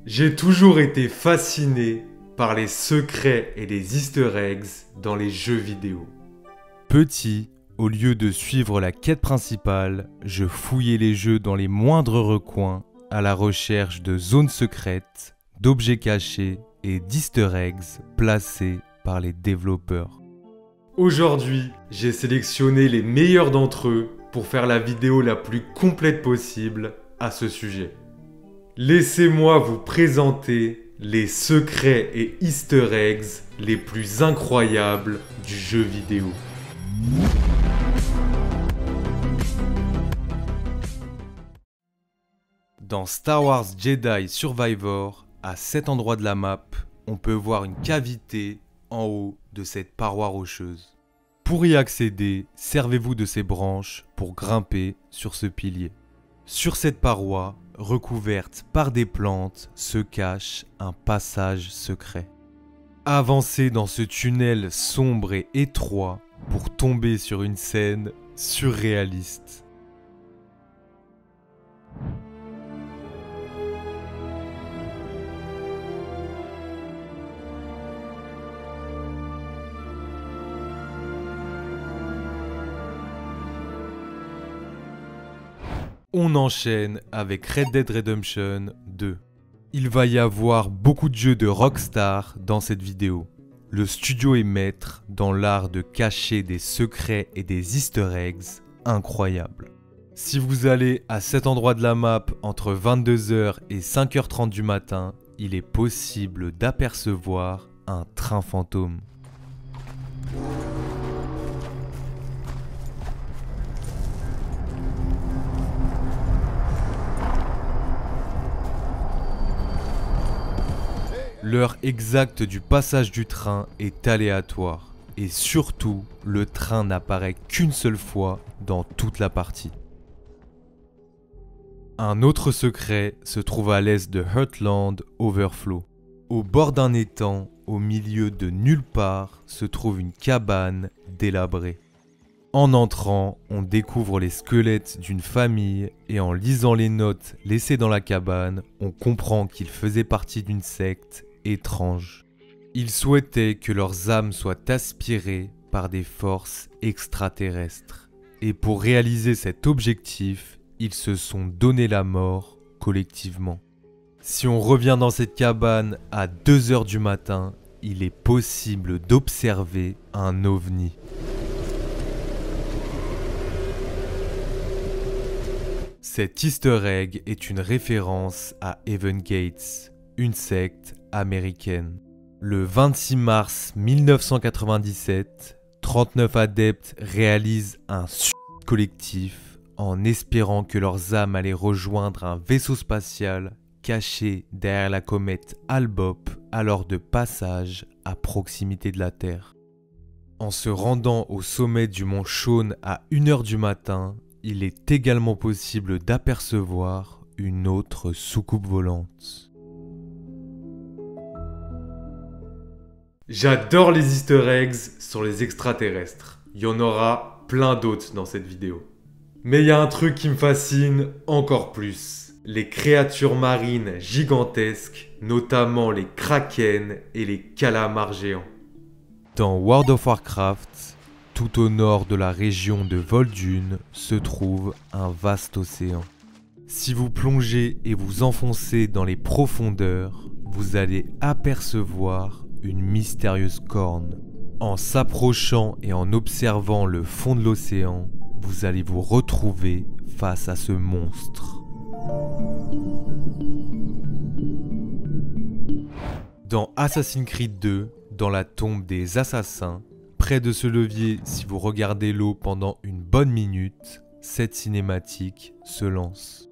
J'ai toujours été fasciné par les secrets et les easter eggs dans les jeux vidéo. Petit, au lieu de suivre la quête principale, je fouillais les jeux dans les moindres recoins à la recherche de zones secrètes, d'objets cachés et d'easter eggs placés par les développeurs. Aujourd'hui, j'ai sélectionné les meilleurs d'entre eux pour faire la vidéo la plus complète possible à ce sujet. Laissez-moi vous présenter les secrets et easter eggs les plus incroyables du jeu vidéo. Dans Star Wars Jedi Survivor, à cet endroit de la map, on peut voir une cavité en haut de cette paroi rocheuse. Pour y accéder, servez-vous de ces branches pour grimper sur ce pilier. Sur cette paroi, recouverte par des plantes, se cache un passage secret. Avancez dans ce tunnel sombre et étroit pour tomber sur une scène surréaliste. On enchaîne avec Red Dead Redemption 2. Il va y avoir beaucoup de jeux de Rockstar dans cette vidéo. Le studio est maître dans l'art de cacher des secrets et des easter eggs incroyables. Si vous allez à cet endroit de la map entre 22h et 5h30 du matin, il est possible d'apercevoir un train fantôme. L'heure exacte du passage du train est aléatoire et surtout, le train n'apparaît qu'une seule fois dans toute la partie. Un autre secret se trouve à l'est de Heartland Overflow. Au bord d'un étang, au milieu de nulle part, se trouve une cabane délabrée. En entrant, on découvre les squelettes d'une famille et en lisant les notes laissées dans la cabane, on comprend qu'ils faisaient partie d'une secte étrange. Ils souhaitaient que leurs âmes soient aspirées par des forces extraterrestres. Et pour réaliser cet objectif, ils se sont donné la mort collectivement. Si on revient dans cette cabane à 2h du matin, il est possible d'observer un ovni. Cet easter egg est une référence à Heaven Gates, une secte américaine. Le 26 mars 1997, 39 adeptes réalisent un suicide collectif en espérant que leurs âmes allaient rejoindre un vaisseau spatial caché derrière la comète Hale-Bopp alors de passage à proximité de la Terre. En se rendant au sommet du mont Shawn à 1h du matin, il est également possible d'apercevoir une autre soucoupe volante. J'adore les easter eggs sur les extraterrestres. Il y en aura plein d'autres dans cette vidéo. Mais il y a un truc qui me fascine encore plus. Les créatures marines gigantesques, notamment les kraken et les calamars géants. Dans World of Warcraft, tout au nord de la région de Vol'jin se trouve un vaste océan. Si vous plongez et vous enfoncez dans les profondeurs, vous allez apercevoir une mystérieuse corne. En s'approchant et en observant le fond de l'océan, vous allez vous retrouver face à ce monstre. Dans Assassin's Creed 2, dans la tombe des assassins, près de ce levier, si vous regardez l'eau pendant une bonne minute, cette cinématique se lance.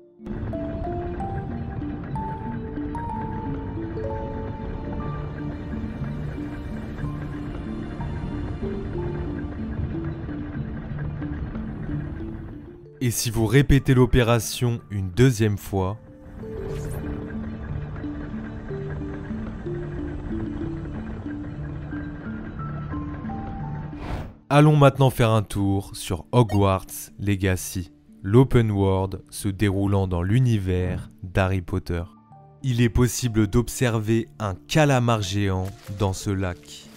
Et si vous répétez l'opération une deuxième fois, allons maintenant faire un tour sur Hogwarts Legacy, l'open world se déroulant dans l'univers d'Harry Potter. il est possible d'observer un calamar géant dans ce lac.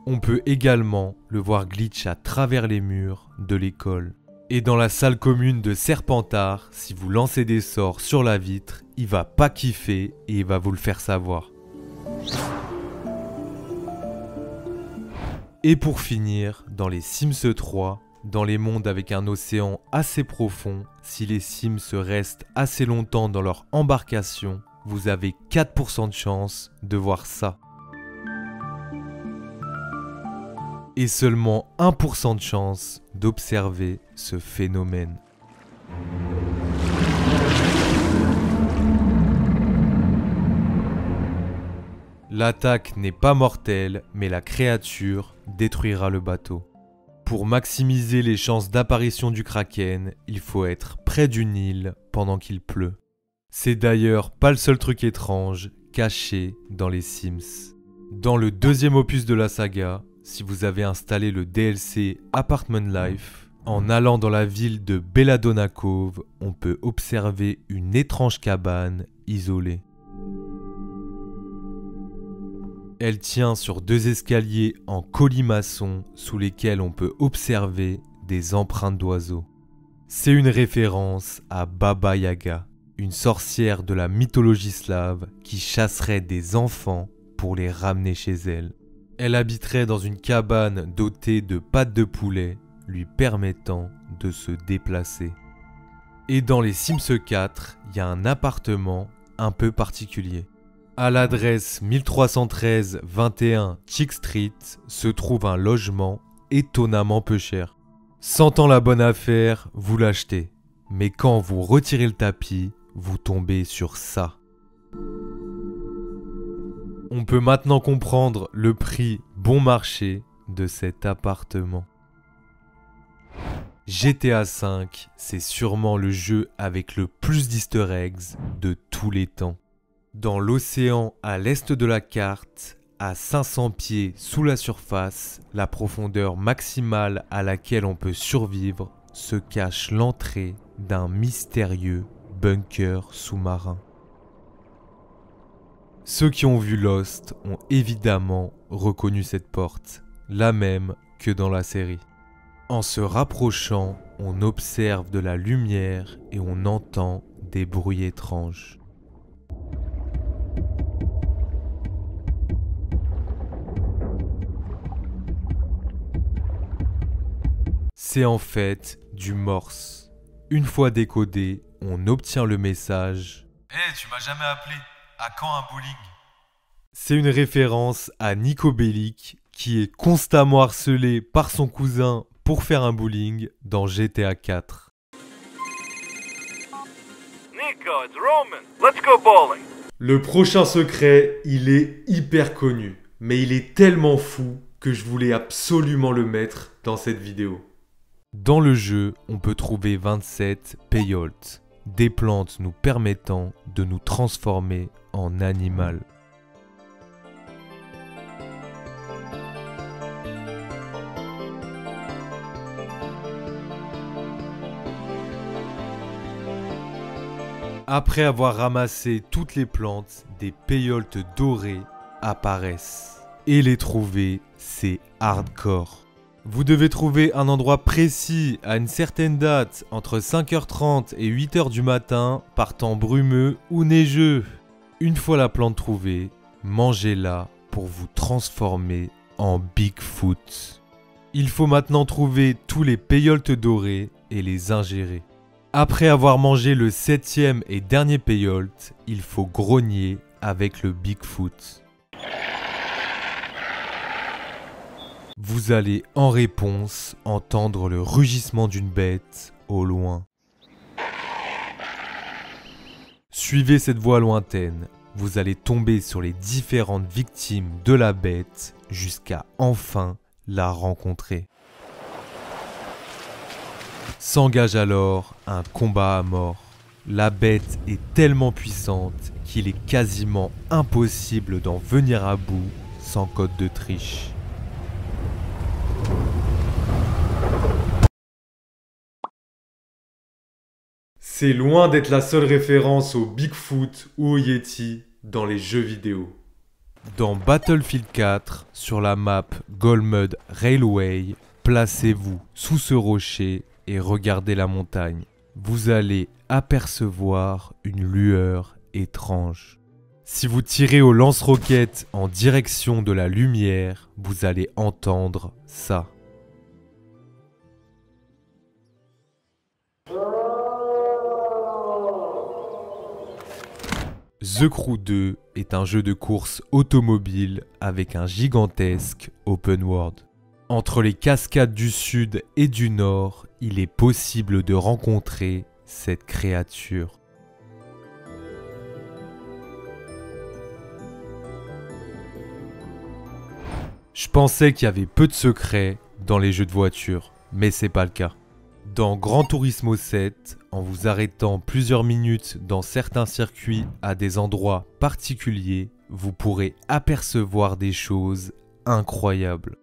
On peut également le voir glitch à travers les murs de l'école. Et dans la salle commune de Serpentard, si vous lancez des sorts sur la vitre, il va pas kiffer et il va vous le faire savoir. Et pour finir, dans les Sims 3, dans les mondes avec un océan assez profond, si les Sims restent assez longtemps dans leur embarcation, vous avez 4% de chance de voir ça. Et seulement 1% de chance d'observer ce phénomène. L'attaque n'est pas mortelle, mais la créature détruira le bateau. Pour maximiser les chances d'apparition du kraken, il faut être près d'une île pendant qu'il pleut. C'est d'ailleurs pas le seul truc étrange caché dans les Sims. Dans le deuxième opus de la saga, si vous avez installé le DLC Apartment Life, en allant dans la ville de Belladonna Cove, on peut observer une étrange cabane isolée. Elle tient sur 2 escaliers en colimaçon sous lesquels on peut observer des empreintes d'oiseaux. C'est une référence à Baba Yaga, une sorcière de la mythologie slave qui chasserait des enfants pour les ramener chez elle. Elle habiterait dans une cabane dotée de pattes de poulet, lui permettant de se déplacer. Et dans les Sims 4, il y a un appartement un peu particulier. À l'adresse 1313 21 Chick Street se trouve un logement étonnamment peu cher. Sentant la bonne affaire, vous l'achetez. Mais quand vous retirez le tapis, vous tombez sur ça. On peut maintenant comprendre le prix bon marché de cet appartement. GTA V, c'est sûrement le jeu avec le plus d'easter eggs de tous les temps. Dans l'océan à l'est de la carte, à 500 pieds sous la surface, la profondeur maximale à laquelle on peut survivre, se cache l'entrée d'un mystérieux bunker sous-marin. Ceux qui ont vu Lost ont évidemment reconnu cette porte, la même que dans la série. En se rapprochant, on observe de la lumière et on entend des bruits étranges. C'est en fait du morse. Une fois décodé, on obtient le message « Hey, tu m'as jamais appelé, à quand un bowling ?» C'est une référence à Nico Bellic qui est constamment harcelé par son cousin pour faire un bowling dans GTA 4. Nico, it's Roman. Let's go bowling. Le prochain secret, il est hyper connu, mais il est tellement fou que je voulais absolument le mettre dans cette vidéo. Dans le jeu, on peut trouver 27 peyolts, des plantes nous permettant de nous transformer en animal. Après avoir ramassé toutes les plantes, des peyolts dorés apparaissent. Et les trouver, c'est hardcore. Vous devez trouver un endroit précis à une certaine date entre 5h30 et 8h du matin par temps brumeux ou neigeux. Une fois la plante trouvée, mangez-la pour vous transformer en Bigfoot. Il faut maintenant trouver tous les peyolts dorés et les ingérer. Après avoir mangé le 7e et dernier peyolt, il faut grogner avec le Bigfoot. Vous allez en réponse entendre le rugissement d'une bête au loin. Suivez cette voix lointaine, vous allez tomber sur les différentes victimes de la bête jusqu'à enfin la rencontrer. S'engage alors un combat à mort. La bête est tellement puissante qu'il est quasiment impossible d'en venir à bout sans code de triche. C'est loin d'être la seule référence au Bigfoot ou au Yeti dans les jeux vidéo. Dans Battlefield 4, sur la map Golmud Railway, placez-vous sous ce rocher et regardez la montagne. Vous allez apercevoir une lueur étrange. Si vous tirez au lance-roquettes en direction de la lumière, vous allez entendre ça. The Crew 2 est un jeu de course automobile avec un gigantesque open world. Entre les cascades du sud et du nord, il est possible de rencontrer cette créature. Je pensais qu'il y avait peu de secrets dans les jeux de voiture, mais c'est pas le cas. Dans Gran Turismo 7, en vous arrêtant plusieurs minutes dans certains circuits à des endroits particuliers, vous pourrez apercevoir des choses incroyables.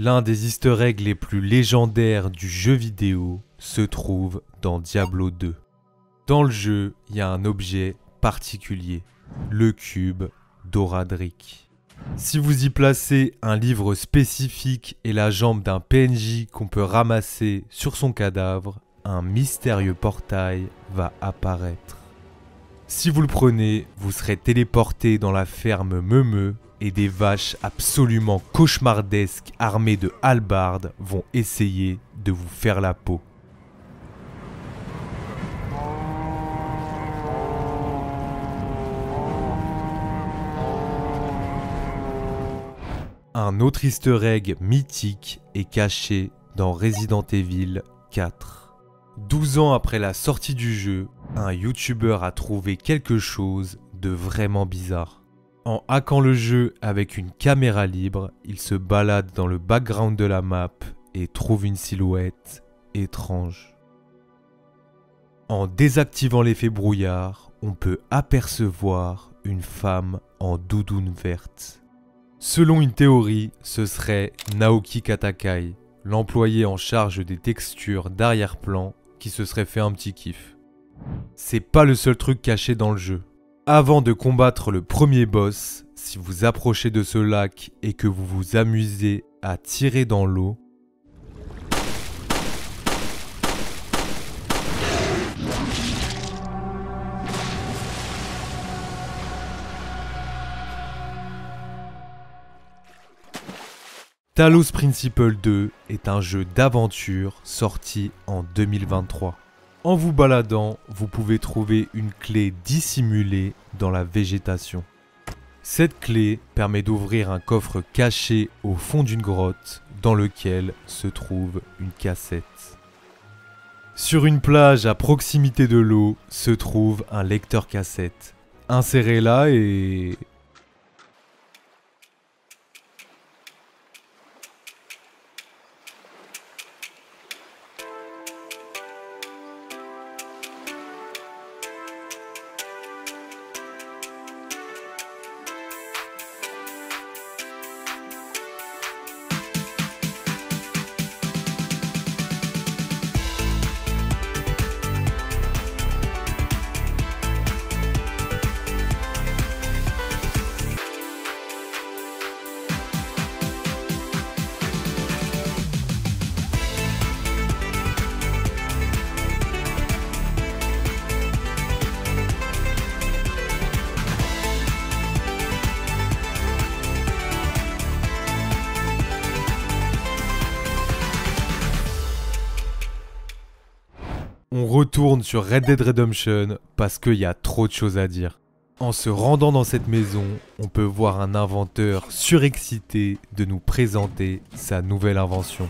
L'un des easter eggs les plus légendaires du jeu vidéo se trouve dans Diablo 2. Dans le jeu, il y a un objet particulier, le cube d'Oradric. Si vous y placez un livre spécifique et la jambe d'un PNJ qu'on peut ramasser sur son cadavre, un mystérieux portail va apparaître. Si vous le prenez, vous serez téléporté dans la ferme Meumeu et des vaches absolument cauchemardesques armées de hallebardes vont essayer de vous faire la peau. Un autre easter egg mythique est caché dans Resident Evil 4. 12 ans après la sortie du jeu, un YouTuber a trouvé quelque chose de vraiment bizarre. En hackant le jeu avec une caméra libre, il se balade dans le background de la map et trouve une silhouette étrange. En désactivant l'effet brouillard, on peut apercevoir une femme en doudoune verte. Selon une théorie, ce serait Naoki Katakai, l'employé en charge des textures d'arrière-plan qui se serait fait un petit kiff. C'est pas le seul truc caché dans le jeu. Avant de combattre le premier boss, si vous approchez de ce lac et que vous vous amusez à tirer dans l'eau, Talos Principle 2 est un jeu d'aventure sorti en 2023. En vous baladant, vous pouvez trouver une clé dissimulée dans la végétation. Cette clé permet d'ouvrir un coffre caché au fond d'une grotte dans lequel se trouve une cassette. Sur une plage à proximité de l'eau se trouve un lecteur cassette. Insérez-la et... On retourne sur Red Dead Redemption parce qu'il y a trop de choses à dire. En se rendant dans cette maison, on peut voir un inventeur surexcité de nous présenter sa nouvelle invention.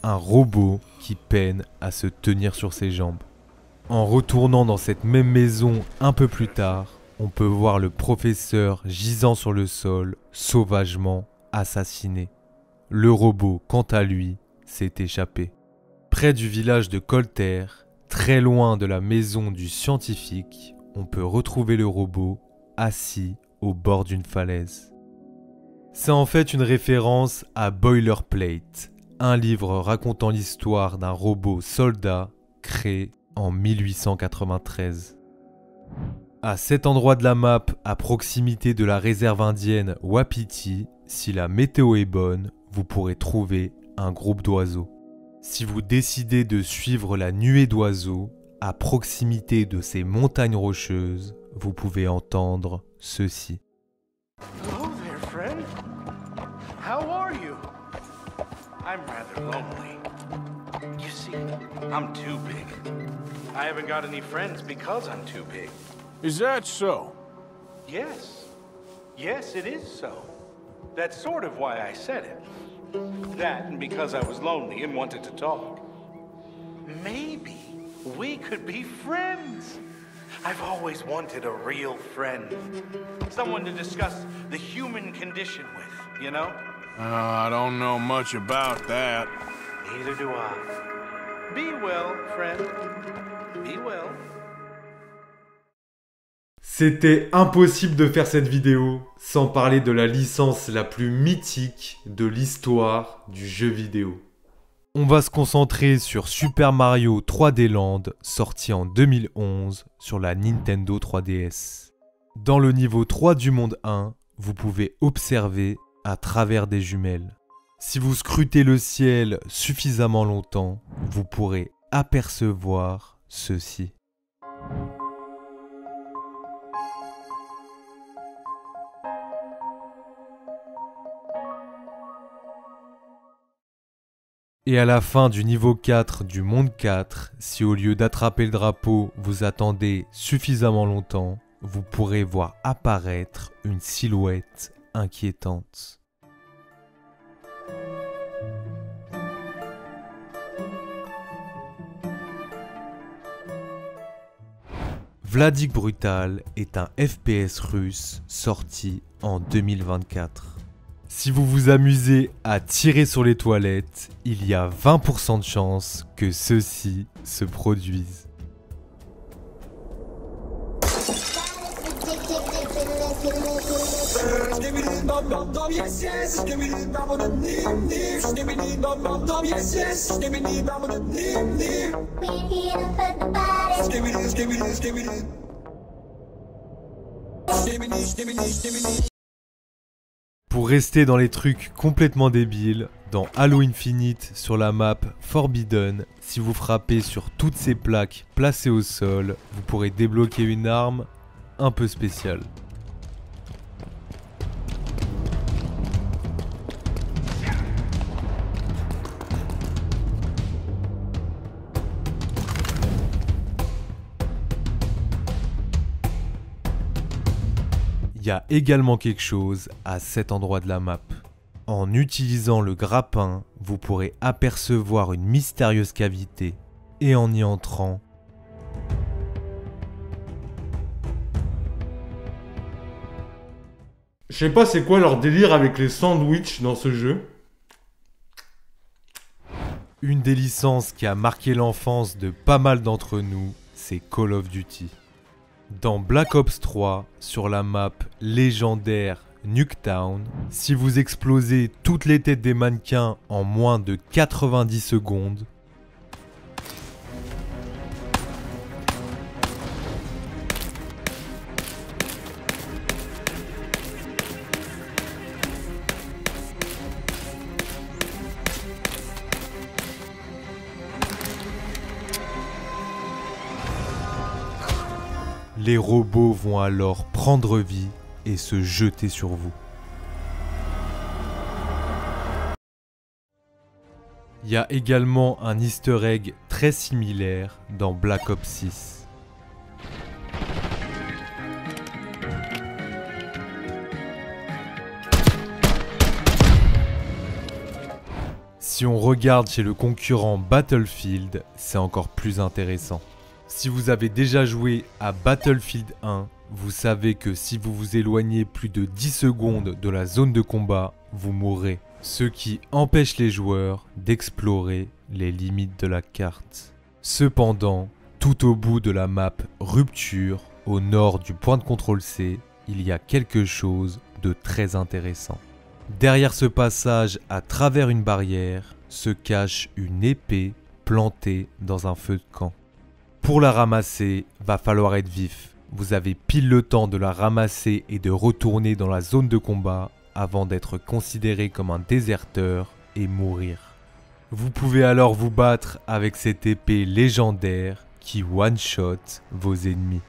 Un robot qui peine à se tenir sur ses jambes. En retournant dans cette même maison un peu plus tard, on peut voir le professeur gisant sur le sol, sauvagement assassiné. Le robot, quant à lui, s'est échappé. Près du village de Colter, très loin de la maison du scientifique, on peut retrouver le robot assis au bord d'une falaise. C'est en fait une référence à Boilerplate, un livre racontant l'histoire d'un robot soldat créé en 1893. À cet endroit de la map, à proximité de la réserve indienne Wapiti, si la météo est bonne, vous pourrez trouver un groupe d'oiseaux. Si vous décidez de suivre la nuée d'oiseaux, à proximité de ces montagnes rocheuses, vous pouvez entendre ceci. Hello there, friend. How are you? I'm rather lonely. You see, I'm too big. I haven't got any friends because I'm too big. Is that so? Yes. Yes, it is so. That's sort of why I said it. That and because I was lonely and wanted to talk. Maybe we could be friends. I've always wanted a real friend. Someone to discuss the human condition with, you know? I don't know much about that. Neither do I. Be well, friend. Be well. C'était impossible de faire cette vidéo sans parler de la licence la plus mythique de l'histoire du jeu vidéo. On va se concentrer sur Super Mario 3D Land, sorti en 2011 sur la Nintendo 3DS. Dans le niveau 3 du monde 1, vous pouvez observer à travers des jumelles. Si vous scrutez le ciel suffisamment longtemps, vous pourrez apercevoir ceci. Et à la fin du niveau 4 du monde 4, si au lieu d'attraper le drapeau, vous attendez suffisamment longtemps, vous pourrez voir apparaître une silhouette inquiétante. Vladik Brutal est un FPS russe sorti en 2024. Si vous vous amusez à tirer sur les toilettes, il y a 20% de chances que ceux-ci se produisent. Pour rester dans les trucs complètement débiles, dans Halo Infinite sur la map Forbidden, si vous frappez sur toutes ces plaques placées au sol, vous pourrez débloquer une arme un peu spéciale. Il y a également quelque chose à cet endroit de la map. En utilisant le grappin, vous pourrez apercevoir une mystérieuse cavité et en y entrant, Je sais pas c'est quoi leur délire avec les sandwichs dans ce jeu. une des licences qui a marqué l'enfance de pas mal d'entre nous, c'est Call of Duty. Dans Black Ops 3, sur la map légendaire Nuketown, si vous explosez toutes les têtes des mannequins en moins de 90 secondes, les robots vont alors prendre vie et se jeter sur vous. Il y a également un easter egg très similaire dans Black Ops 6. Si on regarde chez le concurrent Battlefield, c'est encore plus intéressant. Si vous avez déjà joué à Battlefield 1, vous savez que si vous vous éloignez plus de 10 secondes de la zone de combat, vous mourrez. Ce qui empêche les joueurs d'explorer les limites de la carte. Cependant, tout au bout de la map Rupture, au nord du point de contrôle C, il y a quelque chose de très intéressant. Derrière ce passage à travers une barrière se cache une épée plantée dans un feu de camp. Pour la ramasser, va falloir être vif. Vous avez pile le temps de la ramasser et de retourner dans la zone de combat avant d'être considéré comme un déserteur et mourir. Vous pouvez alors vous battre avec cette épée légendaire qui one-shot vos ennemis.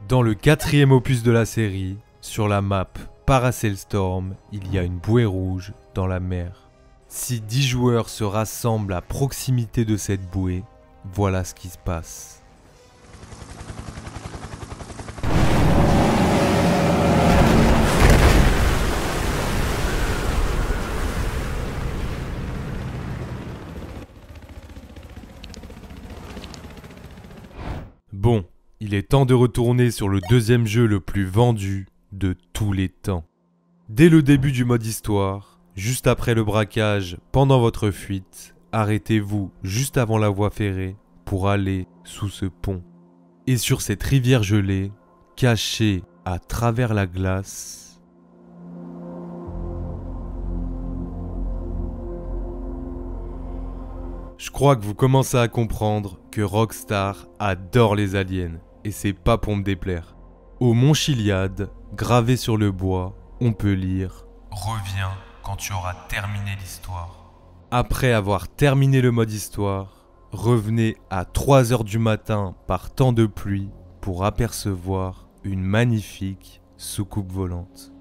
Dans le 4e opus de la série, sur la map Parasail Storm, il y a une bouée rouge dans la mer. Si 10 joueurs se rassemblent à proximité de cette bouée, voilà ce qui se passe. Bon, il est temps de retourner sur le deuxième jeu le plus vendu de tous les temps. Dès le début du mode histoire, juste après le braquage, pendant votre fuite, arrêtez-vous juste avant la voie ferrée pour aller sous ce pont. Et sur cette rivière gelée, cachée à travers la glace, je crois que vous commencez à comprendre que Rockstar adore les aliens, et c'est pas pour me déplaire. Au Mont Chiliad, gravé sur le bois, on peut lire « Reviens quand tu auras terminé l'histoire ». Après avoir terminé le mode histoire, revenez à 3h du matin par temps de pluie pour apercevoir une magnifique soucoupe volante.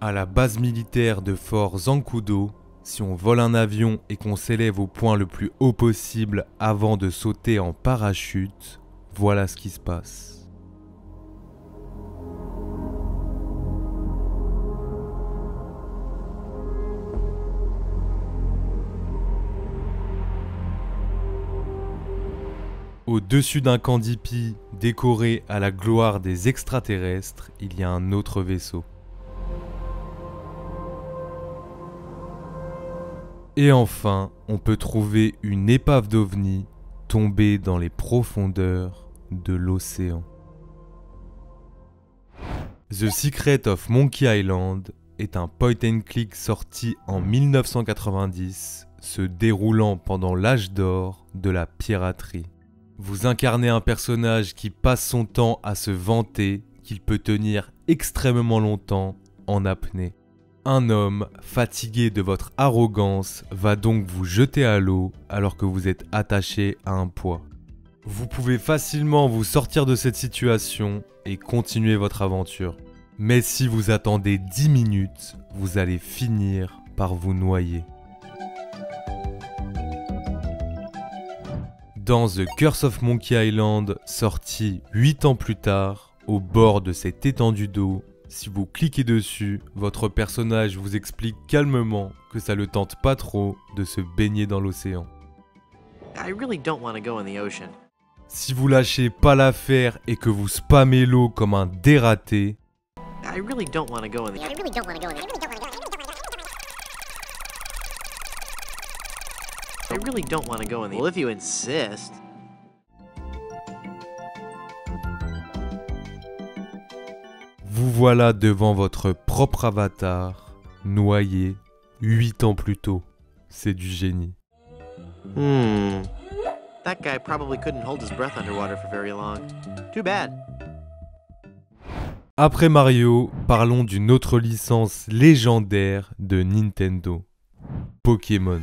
À la base militaire de Fort Zancudo, si on vole un avion et qu'on s'élève au point le plus haut possible avant de sauter en parachute, voilà ce qui se passe. Au-dessus d'un Candipi décoré à la gloire des extraterrestres, il y a un autre vaisseau. Et enfin, on peut trouver une épave d'OVNI tombée dans les profondeurs de l'océan. The Secret of Monkey Island est un point and click sorti en 1990, se déroulant pendant l'âge d'or de la piraterie. Vous incarnez un personnage qui passe son temps à se vanter qu'il peut tenir extrêmement longtemps en apnée. Un homme, fatigué de votre arrogance, va donc vous jeter à l'eau alors que vous êtes attaché à un poids. Vous pouvez facilement vous sortir de cette situation et continuer votre aventure. Mais si vous attendez 10 minutes, vous allez finir par vous noyer. Dans The Curse of Monkey Island, sorti 8 ans plus tard, au bord de cette étendue d'eau, si vous cliquez dessus, votre personnage vous explique calmement que ça le tente pas trop de se baigner dans l'océan. I really don't want to go in the ocean. Si vous lâchez pas l'affaire et que vous spammez l'eau comme un dératé, I really don't want to go in the I really don't want to go in the Well, if you insist. vous voilà devant votre propre avatar, noyé 8 ans plus tôt. C'est du génie. That guy probably couldn't hold his breath underwater for very long. Too bad. Après Mario, parlons d'une autre licence légendaire de Nintendo. Pokémon.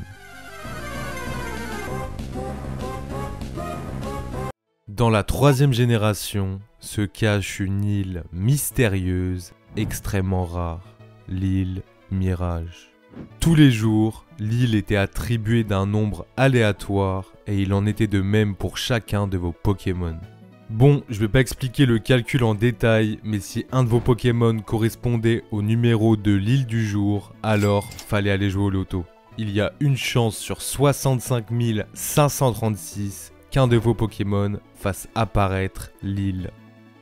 Dans la 3e génération se cache une île mystérieuse, extrêmement rare, l'île Mirage. Tous les jours, l'île était attribuée d'un nombre aléatoire et il en était de même pour chacun de vos Pokémon. Bon, je vais pas expliquer le calcul en détail, mais si un de vos Pokémon correspondait au numéro de l'île du jour, alors fallait aller jouer au loto. il y a une chance sur 65 536 qu'un de vos Pokémon fasse apparaître l'île.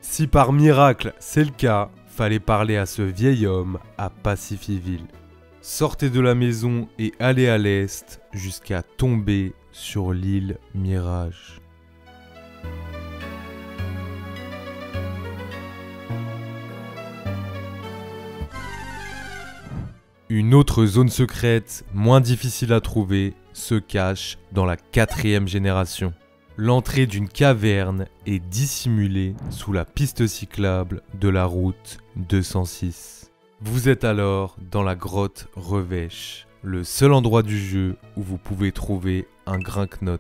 Si par miracle c'est le cas, fallait parler à ce vieil homme à Pacifiville. Sortez de la maison et allez à l'est jusqu'à tomber sur l'île Mirage. Une autre zone secrète, moins difficile à trouver, se cache dans la 4e génération. L'entrée d'une caverne est dissimulée sous la piste cyclable de la route 206. Vous êtes alors dans la grotte Revêche, le seul endroit du jeu où vous pouvez trouver un Grinknot.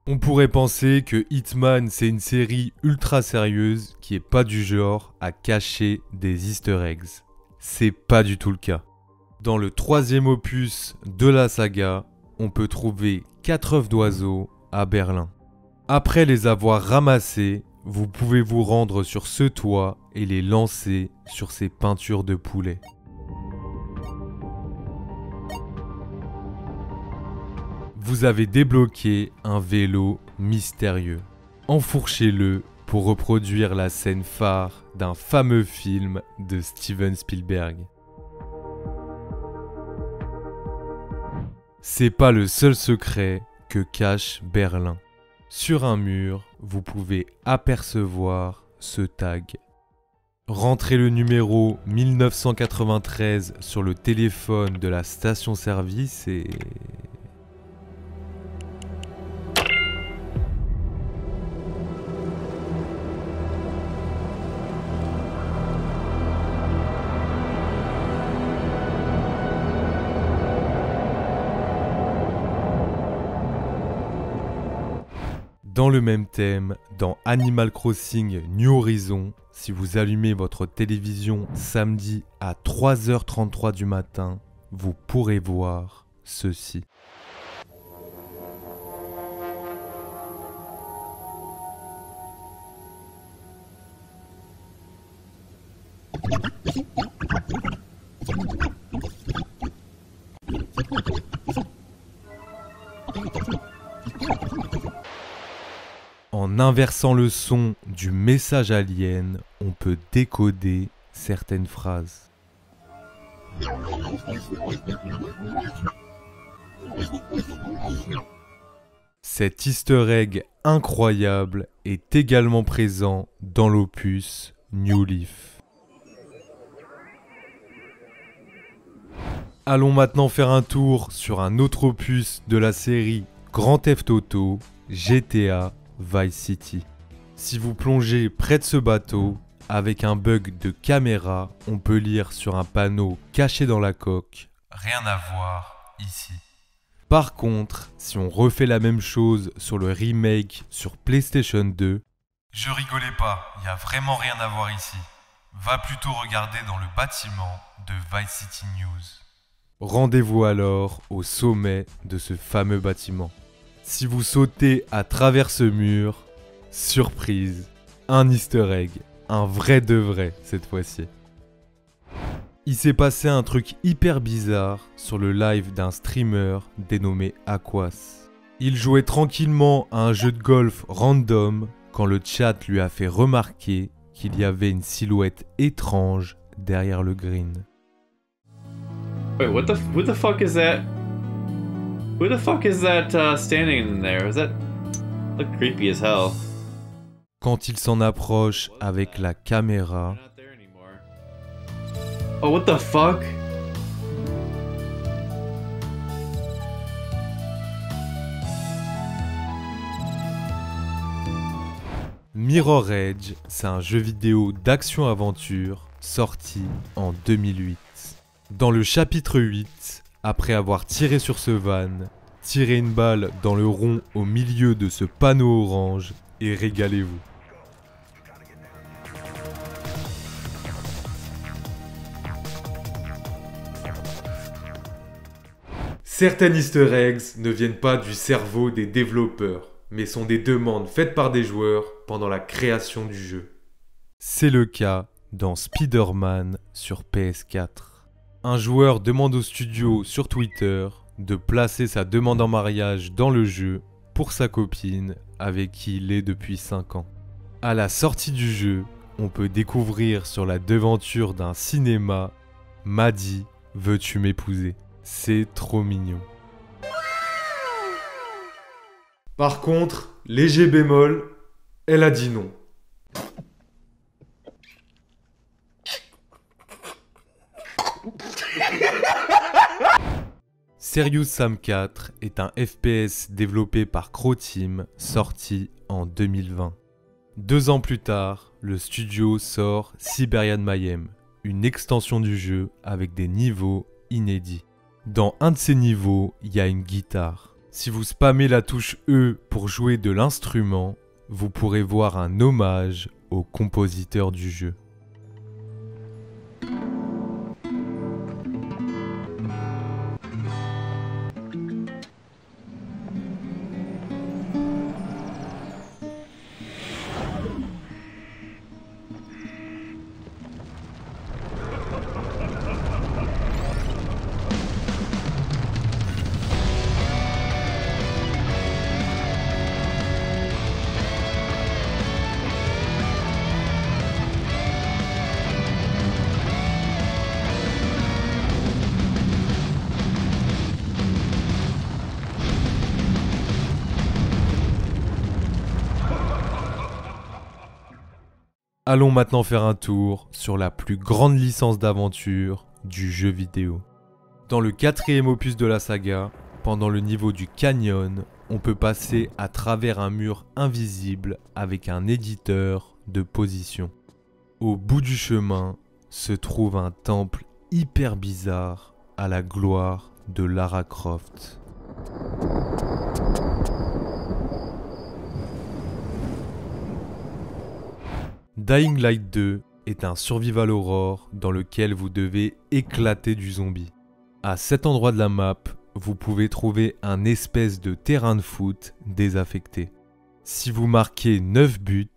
On pourrait penser que Hitman c'est une série ultra sérieuse qui est pas du genre à cacher des easter eggs. C'est pas du tout le cas. Dans le 3e opus de la saga, on peut trouver 4 œufs d'oiseaux à Berlin. Après les avoir ramassés, vous pouvez vous rendre sur ce toit et les lancer sur ces peintures de poulet. Vous avez débloqué un vélo mystérieux. Enfourchez-le pour reproduire la scène phare d'un fameux film de Steven Spielberg. C'est pas le seul secret que cache Berlin. Sur un mur, vous pouvez apercevoir ce tag. Rentrez le numéro 1993 sur le téléphone de la station-service et... Dans le même thème, dans Animal Crossing New Horizons, si vous allumez votre télévision samedi à 3h33 du matin, vous pourrez voir ceci. En inversant le son du message alien, on peut décoder certaines phrases. Cet easter egg incroyable est également présent dans l'opus New Leaf. Allons maintenant faire un tour sur un autre opus de la série Grand Theft Auto, GTA Vice City. Si vous plongez près de ce bateau, avec un bug de caméra, on peut lire sur un panneau caché dans la coque « Rien à voir ici ». Par contre, si on refait la même chose sur le remake sur PlayStation 2, je rigolais pas, il y a vraiment rien à voir ici. Va plutôt regarder dans le bâtiment de Vice City News. Rendez-vous alors au sommet de ce fameux bâtiment. Si vous sautez à travers ce mur, surprise, un easter egg, un vrai de vrai cette fois-ci. Il s'est passé un truc hyper bizarre sur le live d'un streamer dénommé Aquas. Il jouait tranquillement à un jeu de golf random quand le chat lui a fait remarquer qu'il y avait une silhouette étrange derrière le green. Wait, who the fuck is that? Who the fuck is that standing in there? Is that look creepy as hell? Quand il s'en approche avec la caméra, oh, what the fuck? Mirror Edge, c'est un jeu vidéo d'action-aventure sorti en 2008. Dans le chapitre 8, après avoir tiré sur ce van, tirez une balle dans le rond au milieu de ce panneau orange et régalez-vous. Certains easter eggs ne viennent pas du cerveau des développeurs, mais sont des demandes faites par des joueurs pendant la création du jeu. C'est le cas dans Spider-Man sur PS4. Un joueur demande au studio sur Twitter de placer sa demande en mariage dans le jeu pour sa copine avec qui il est depuis 5 ans. À la sortie du jeu, on peut découvrir sur la devanture d'un cinéma « Maddie, veux-tu m'épouser ?» C'est trop mignon. Par contre, léger bémol, elle a dit non. Serious Sam 4 est un FPS développé par Croteam, sorti en 2020. 2 ans plus tard, le studio sort Siberian Mayhem, une extension du jeu avec des niveaux inédits. Dans un de ces niveaux, il y a une guitare. Si vous spammez la touche E pour jouer de l'instrument, vous pourrez voir un hommage au compositeur du jeu. Allons maintenant faire un tour sur la plus grande licence d'aventure du jeu vidéo. Dans le 4e opus de la saga, pendant le niveau du canyon, on peut passer à travers un mur invisible avec un éditeur de position. Au bout du chemin se trouve un temple hyper bizarre à la gloire de Lara Croft. Dying Light 2 est un survival horror dans lequel vous devez éclater du zombie. À cet endroit de la map, vous pouvez trouver un espèce de terrain de foot désaffecté. Si vous marquez 9 buts,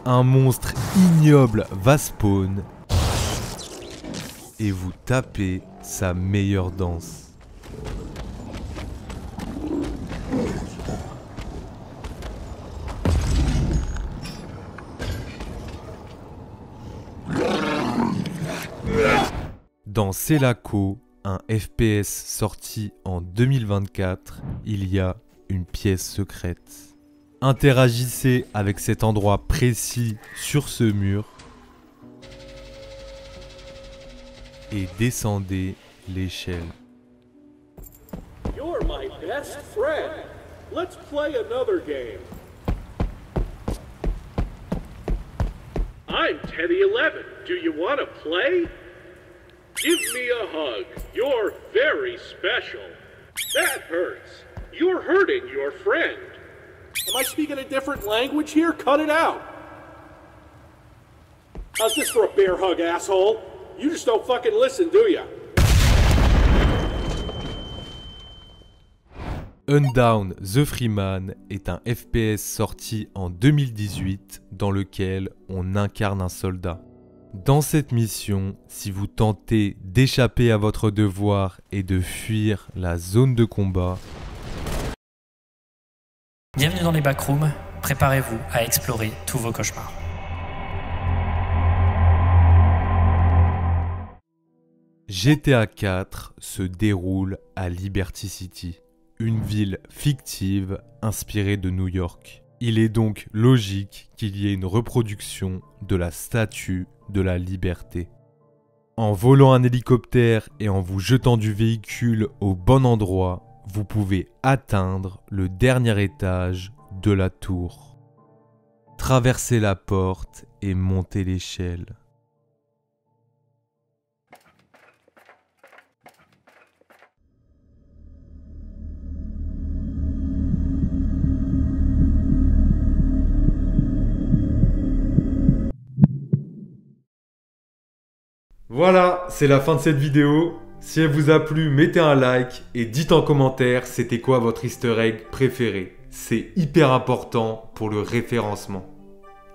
un monstre ignoble va spawn et vous tapez sa meilleure danse. Dans Celaco, un FPS sorti en 2024, il y a une pièce secrète. Interagissez avec cet endroit précis sur ce mur et descendez l'échelle. You're my best friend. Let's play another game. I'm Teddy 11. Do you want to play? Give me a hug. You're very special. That hurts. You're hurting your friend. Am I speaking a different language here? Cut it out. How's this for a bear hug, asshole? You just don't fucking listen, do ya? Undown The Freeman est un FPS sorti en 2018 dans lequel on incarne un soldat. Dans cette mission, si vous tentez d'échapper à votre devoir et de fuir la zone de combat, bienvenue dans les backrooms, préparez-vous à explorer tous vos cauchemars. GTA 4 se déroule à Liberty City, une ville fictive inspirée de New York. Il est donc logique qu'il y ait une reproduction de la Statue de la Liberté. En volant un hélicoptère et en vous jetant du véhicule au bon endroit, vous pouvez atteindre le dernier étage de la tour. Traversez la porte et montez l'échelle. Voilà, c'est la fin de cette vidéo. Si elle vous a plu, mettez un like et dites en commentaire c'était quoi votre easter egg préféré. c'est hyper important pour le référencement.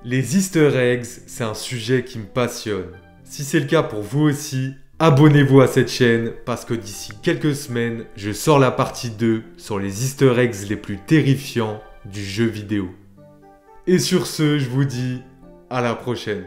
Les Easter eggs, c'est un sujet qui me passionne. Si c'est le cas pour vous aussi, abonnez-vous à cette chaîne parce que d'ici quelques semaines, je sors la partie 2 sur les Easter eggs les plus terrifiants du jeu vidéo. Et sur ce, je vous dis à la prochaine.